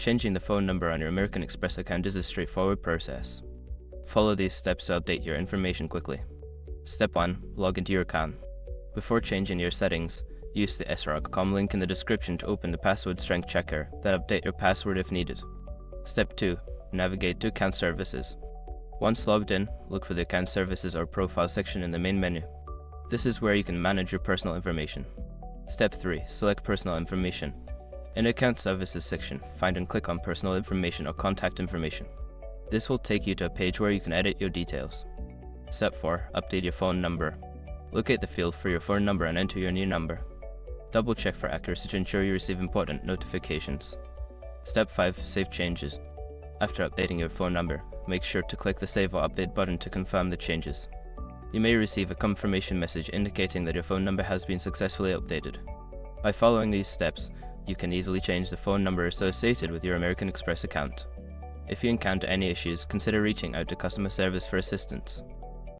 Changing the phone number on your American Express account is a straightforward process. Follow these steps to update your information quickly. Step 1. Log into your account. Before changing your settings, use the srog.com link in the description to open the password strength checker, then update your password if needed. Step 2. Navigate to Account Services. Once logged in, look for the Account Services or Profile section in the main menu. This is where you can manage your personal information. Step 3. Select Personal Information. In the Account Services section, find and click on Personal Information or Contact Information. This will take you to a page where you can edit your details. Step 4. Update your phone number. Locate the field for your phone number and enter your new number. Double check for accuracy to ensure you receive important notifications. Step 5. Save changes. After updating your phone number, make sure to click the Save or Update button to confirm the changes. You may receive a confirmation message indicating that your phone number has been successfully updated. By following these steps, you can easily change the phone number associated with your American Express account. If you encounter any issues, consider reaching out to customer service for assistance.